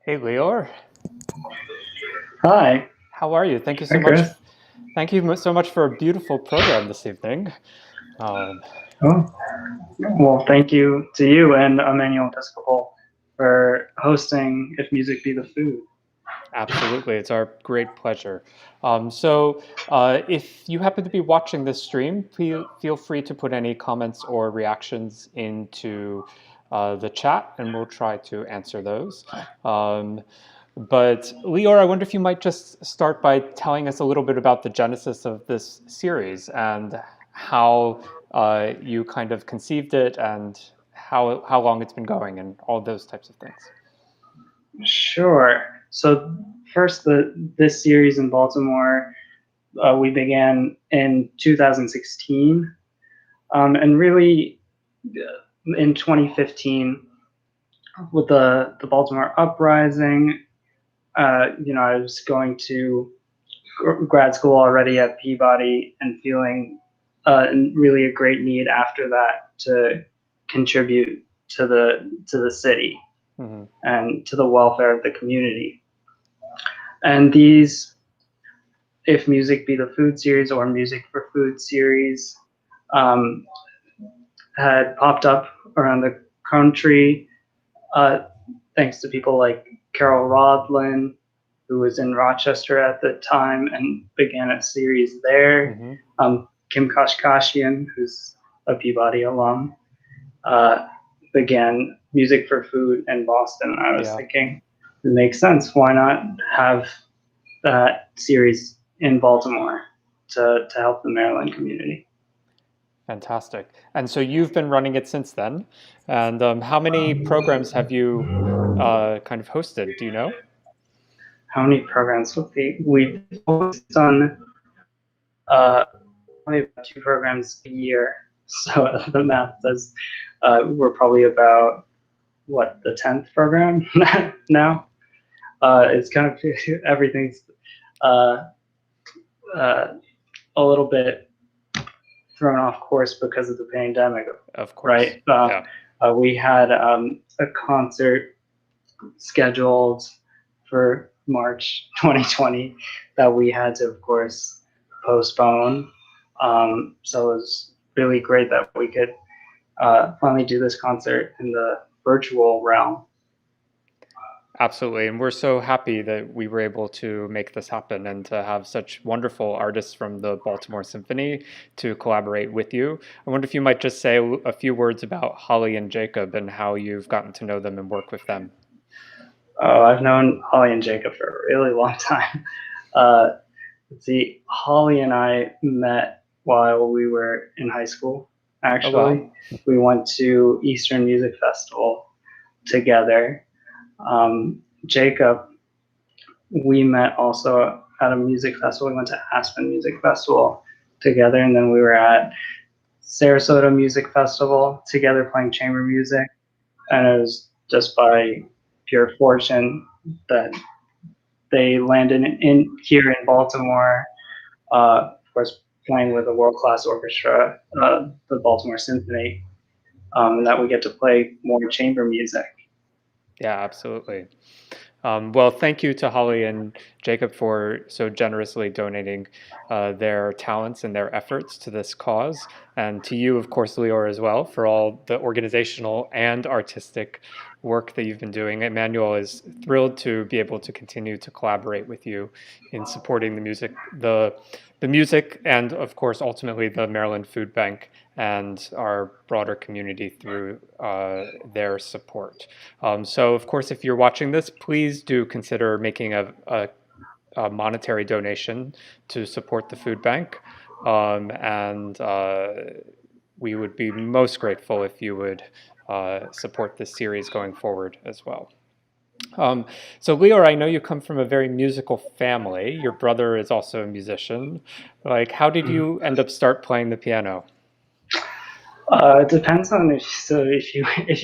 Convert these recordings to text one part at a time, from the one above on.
Hey, Lior. Hi. How are you? Thank you so Hi, much. Chris. Thank you so much for a beautiful program this evening. Um, Oh, well, thank you to you and Emmanuel for hosting If Music Be the Food. Absolutely, it's our great pleasure. If you happen to be watching this stream, feel free to put any comments or reactions into the chat, and we'll try to answer those. Um, but Lior, I wonder if you might just start by telling us a little bit about the genesis of this series and how you kind of conceived it and how long it's been going and all those types of things. Sure. So first, this series in Baltimore, we began in 2016, and really in 2015 with the Baltimore uprising. I was going to grad school already at Peabody and feeling really a great need after that to contribute to the city Mm-hmm. and to the welfare of the community. And these, if Music Be the Food series or Music for Food series, um, had popped up around the country uh, thanks to people like Carol Rodlin, who was in Rochester at the time and began a series there. Mm-hmm. Kim Kashkashian, who's a Peabody alum, uh, began Music for Food in Boston. I was Yeah. thinking, it makes sense. Why not have that series in Baltimore to help the Maryland community? Fantastic. And so you've been running it since then. And how many programs have you kind of hosted? Do you know? How many programs would be? We've done uh, only about 2 programs a year. So the math says we're probably about what the 10th program now. It's kind of everything's uh, uh, a little bit thrown off course because of the pandemic, Of course. right? Yeah. We had a concert scheduled for March 2020 that we had to, of course, postpone. So it was really great that we could finally do this concert in the virtual realm. Absolutely. And we're so happy that we were able to make this happen and to have such wonderful artists from the Baltimore Symphony to collaborate with you. I wonder if you might just say a few words about Holly and Jacob and how you've gotten to know them and work with them. Oh, I've known Holly and Jacob for a really long time. Uh, let's see, Holly and I met while we were in high school. Oh, wow. Actually, we went to Eastern Music Festival together. Jacob, we met also at a music festival. We went to Aspen Music Festival together, and then we were at Sarasota Music Festival together playing chamber music. And it was just by pure fortune that they landed in here in Baltimore. Of course, playing with a world class orchestra, the Baltimore Symphony, and that we get to play more chamber music. Yeah, absolutely. Well, thank you to Holly and Jacob for so generously donating their talents and their efforts to this cause. And to you, of course, Lior, as well, for all the organizational and artistic work that you've been doing. Emmanuel is thrilled to be able to continue to collaborate with you in supporting the music and, of course, ultimately the Maryland Food Bank and our broader community through their support. So, of course, if you're watching this, please do consider making a monetary donation to support the food bank. And we would be most grateful if you would support this series going forward as well. Um, so, Lior, I know you come from a very musical family. Your brother is also a musician. Like, how did you end up start playing the piano? It depends on if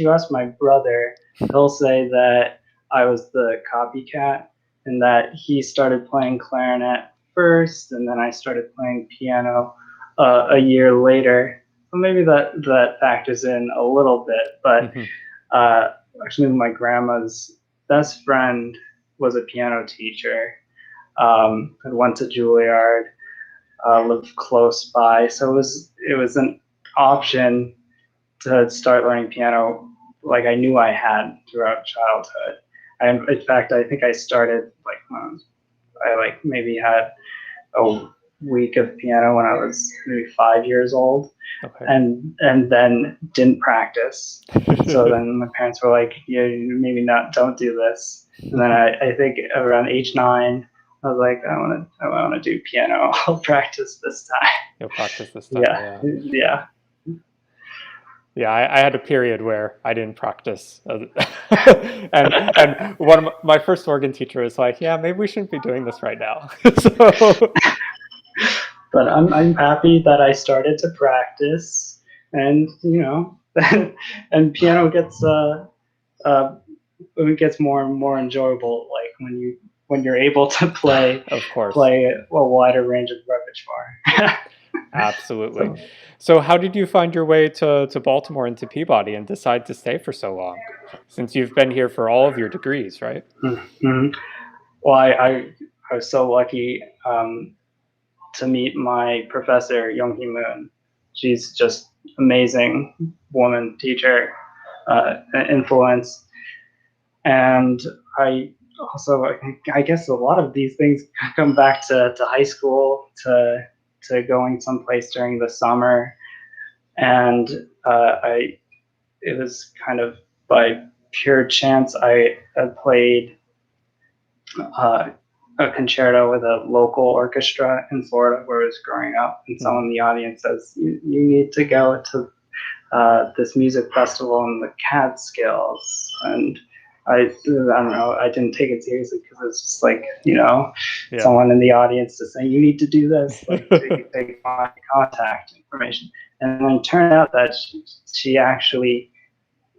you ask my brother, he'll say that I was the copycat and that he started playing clarinet first, and then I started playing piano a year later. So maybe that factors in a little bit, but Mhm. uh, actually, my grandma's best friend was a piano teacher. I went to Juilliard, lived close by, so it was an option to start learning piano. Like I knew I had throughout childhood. In fact, I think I started like when I like maybe had a week of piano when I was maybe 5 years old, Okay. and then didn't practice. So then my parents were like, "Yeah, maybe not. Don't do this." And then I think around age 9, I was like, I want to do piano. I'll practice this time. You'll practice this time, Yeah, yeah. yeah. Yeah, I had a period where I didn't practice, and one of my first organ teacher was like, "Yeah, maybe we shouldn't be doing this right now." So, But I'm happy that I started to practice, and and piano uh, it gets more and more enjoyable, like when you're able to of course, play a wider range of repertoire. absolutely. So, So, how did you find your way to Baltimore and to Peabody and decide to stay for so long? Since you've been here for all of your degrees, right? mhm. Well, I was so lucky to meet my professor Young Hee Moon. She's just amazing woman teacher, influence. And I also, I guess a lot of these things come back to high school, to going someplace during the summer, and I it was kind of by pure chance I played uh, a concerto with a local orchestra in Florida where I was growing up, and someone in the audience says, "You need to go to this music festival in the Catskills," and I don't know, I didn't take it seriously because it's just like Yeah. someone in the audience just saying you need to do this, like take my contact information, and then it turned out that she actually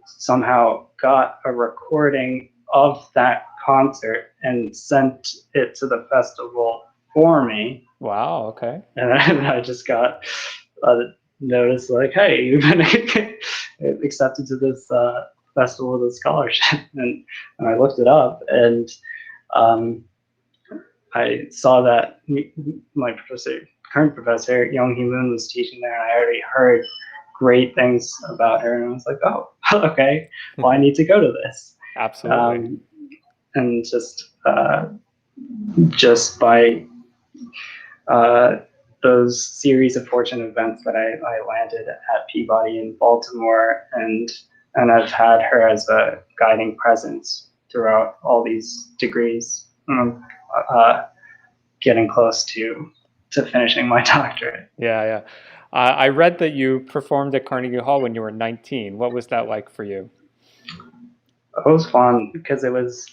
somehow got a recording of that concert and sent it to the festival for me, Wow. Okay. and I just got a notice like, "Hey, you've been accepted to this festival with a scholarship," and I looked it up, and um, I saw that my current professor, Young Hee Moon, was teaching there, and I already heard great things about her, and I was like, "Oh, okay, well, I need to go to this," Absolutely. um, and just by uh, those series of fortunate events that I landed at Peabody in Baltimore, and I've had her as a guiding presence throughout all these degrees, uh, getting close to finishing my doctorate. Yeah, yeah. I read that you performed at Carnegie Hall when you were 19. What was that like for you? It was fun because it was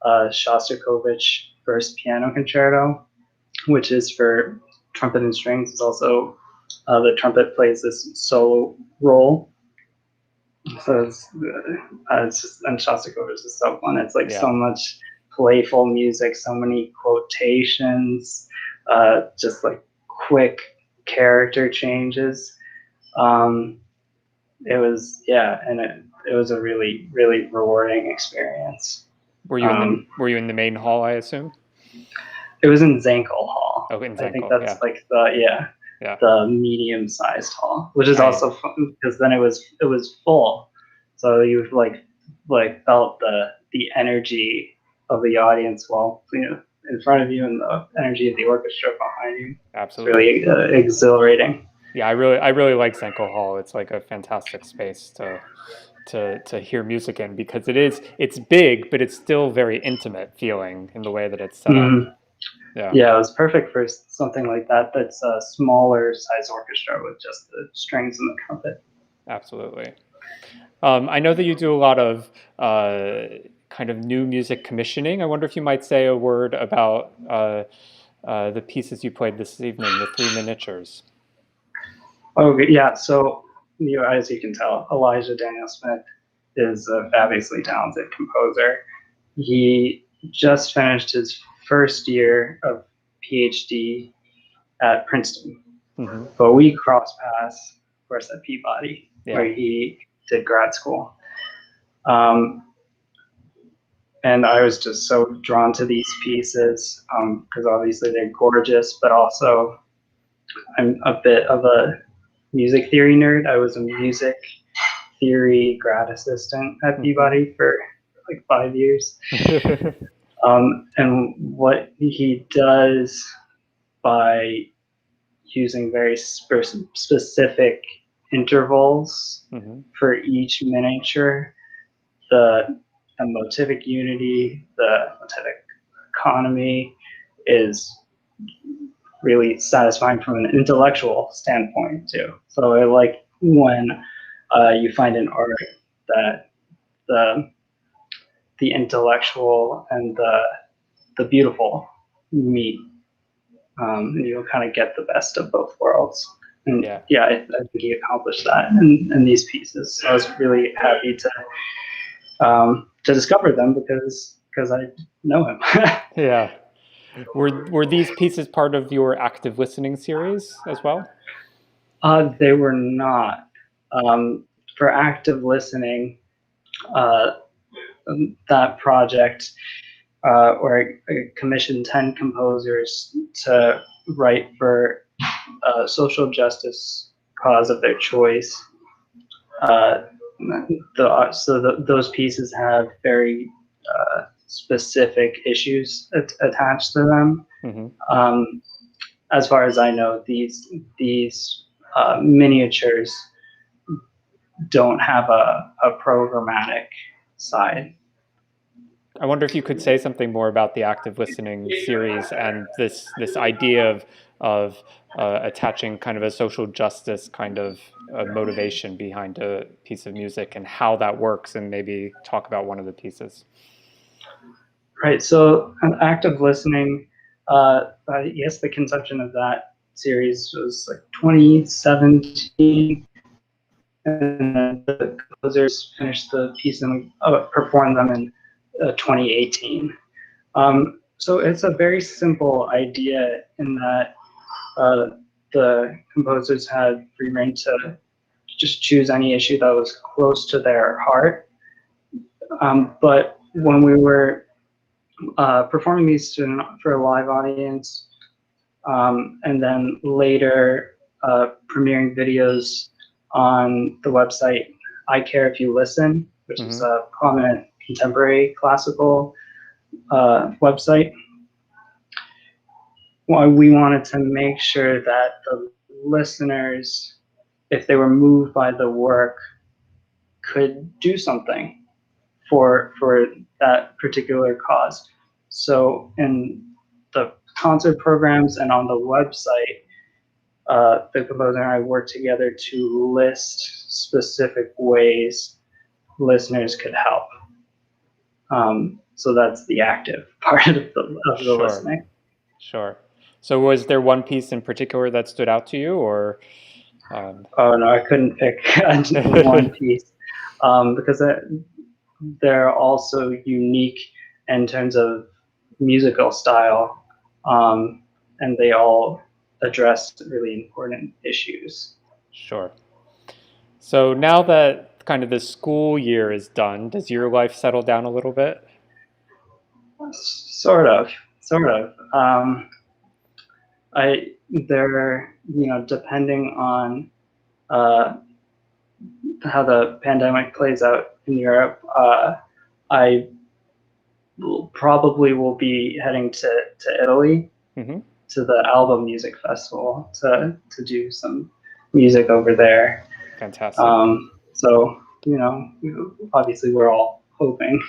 Shostakovich First Piano Concerto, which is for trumpet and strings. It's also the trumpet plays this solo role. So it's just, and Shostakovich is so fun. It's like so Yeah. much playful music, so many quotations, just like quick character changes. Um, it was, yeah, and it was a really really rewarding experience. Were you in the main hall, I assume? It was in Zankel Hall. Oh, in I think Zankel. that's Yeah. like Yeah. the medium sized hall, which is I also fun because then it was full, so you like felt the energy of the audience while in front of you, and the energy of the orchestra behind you. It's absolutely. really exhilarating. Yeah, I really like Zankel Hall. It's like a fantastic space to hear music in because it's big, but it's still very intimate feeling in the way that it's set up. Mhm. Yeah, Yeah, it was perfect for something like that. That's a smaller size orchestra with just the strings and the trumpet. absolutely. I know that you do a lot of kind of new music commissioning. I wonder if you might say a word about the pieces you played this evening, the three miniatures. Okay, yeah. So, as you can tell, Elijah Daniel Smith is a fabulously talented composer. He just finished his first year of PhD at Princeton, Hmm. but we cross paths, of course, at Peabody, Yeah. where he did grad school. Um, and I was just so drawn to these pieces because obviously they're gorgeous, but also I'm a bit of a music theory nerd. I was a music theory grad assistant at Peabody for like 5 years. And what he does by using very specific intervals for each miniature, the motivic unity, the motivic economy is really satisfying from an intellectual standpoint too. So I like when you find an art that the intellectual and the beautiful meet, and you'll kind of get the best of both worlds. And yeah, I think he accomplished that in these pieces. So I was really happy to discover them because I know him. Yeah. Were these pieces part of your active listening series as well? They were not. For active listening, that project where I commissioned 10 composers to write for a social justice cause of their choice. Those pieces have very specific issues attached to them. As far as I know, these miniatures don't have a programmatic side. I wonder if you could say something more about the active listening series and this idea of attaching kind of a social justice kind of motivation behind a piece of music and how that works, and maybe talk about one of the pieces. Right. So active listening, yes, the conception of that series was like 2017. And the composers finished the piece and performed them in 2018. So it's a very simple idea in that the composers had free reign to just choose any issue that was close to their heart. But when we were performing these for a live audience, and then later premiering videos on the website I Care If You Listen, which is a prominent contemporary classical website. Well, we wanted to make sure that the listeners, if they were moved by the work, could do something for that particular cause. So in the concert programs and on the website, the composer and I worked together to list specific ways listeners could help. So that's the active part of the listening. Sure. So was there one piece in particular that stood out to you, or? Oh no, I couldn't pick one piece because they're also unique in terms of musical style, and they all address really important issues. Sure. So now that kind of the school year is done, does your life settle down a little bit? Sort of. Depending on how the pandemic plays out in Europe, I probably will be heading to Italy, to the Alba Music Festival to do some music over there. Fantastic. So, obviously we're all hoping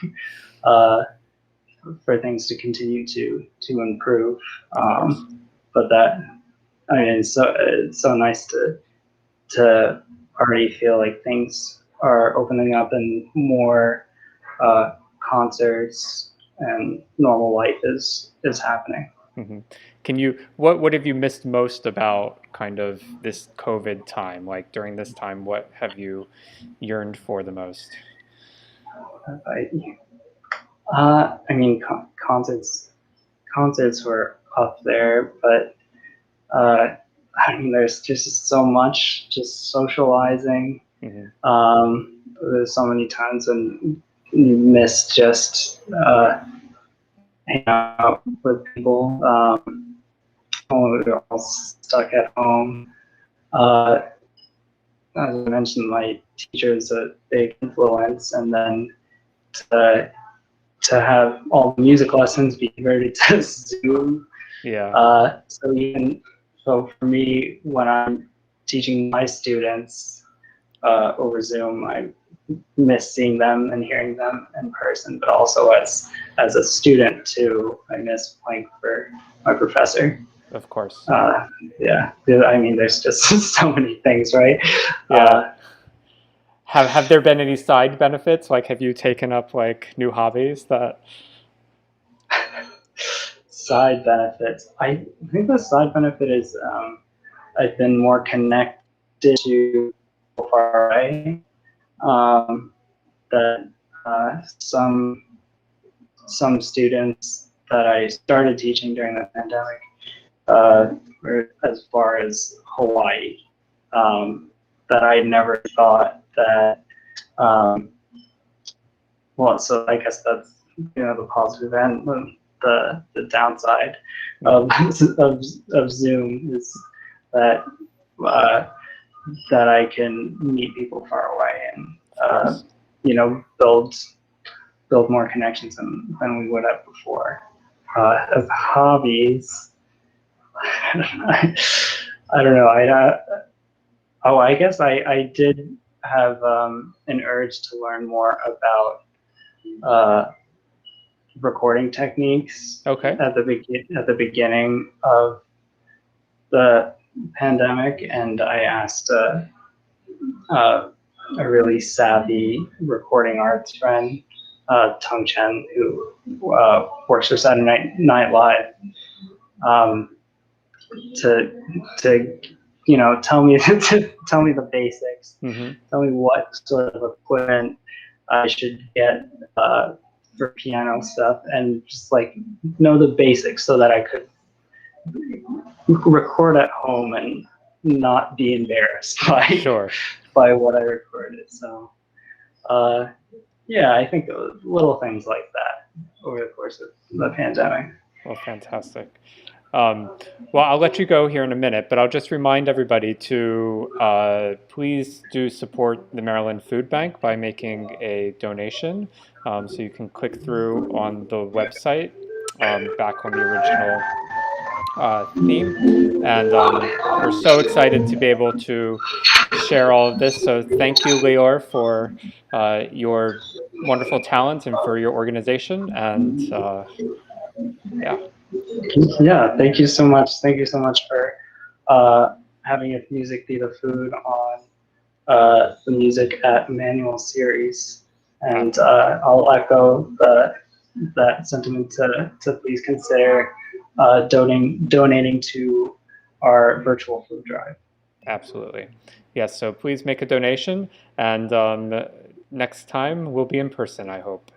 for things to continue to improve. But it's so nice to already feel like things are opening up and more concerts and normal life is happening. Can you what have you missed most about kind of this COVID time? Like during this time, what have you yearned for the most? I mean, concerts were up there, but I mean, there's just so much just socializing. There's so many times when you miss just hanging out with people. We're all stuck at home. As I mentioned, my teacher is a big influence, and then to have all the music lessons be converted to Zoom. Yeah. So for me, when I'm teaching my students over Zoom, I miss seeing them and hearing them in person, but also as a student too, I miss playing for my professor. Of course. Yeah, I mean, there's just so many things, right? Yeah. Have there been any side benefits? Like, have you taken up like new hobbies that? Side benefits. I think the side benefit is I've been more connected to people far away. That some students that I started teaching during the pandemic were as far as Hawaii. That I never thought that. Well, so I guess that's the positive end. The downside of of Zoom is that uh, that I can meet people far away and build more connections than we would have before. As hobbies, I don't know. I guess I did have an urge to learn more about recording techniques Okay. at the beginning of the pandemic, and I asked a really savvy recording arts friend, Tung Chen, who works for Saturday Night Live, to tell me to tell me the basics, tell me what sort of equipment I should get for piano stuff, and just like know the basics so that I could record at home and not be embarrassed Sure. by what I recorded. So yeah, I think it was little things like that over the course of the pandemic. Well, fantastic. Well, I'll let you go here in a minute, but I'll just remind everybody to please do support the Maryland Food Bank by making a donation. So you can click through on the website back on the original theme. And we're so excited to be able to share all of this. So thank you, Lior, for your wonderful talent and for your organization. And yeah. Yeah, thank you so much. Thank you so much for having If Music Be the Food on the Music at Emmanuel series. And I'll echo that sentiment to please consider donating to our virtual food drive. Absolutely. Yes, so please make a donation, and next time we'll be in person, I hope,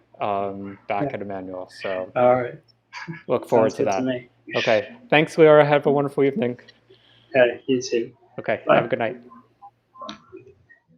back at Emmanuel. So All right. look forward Sounds to good to that. me. Okay. Thanks, Lior. Have a wonderful evening. Okay, you too. Okay. Bye. Have a good night.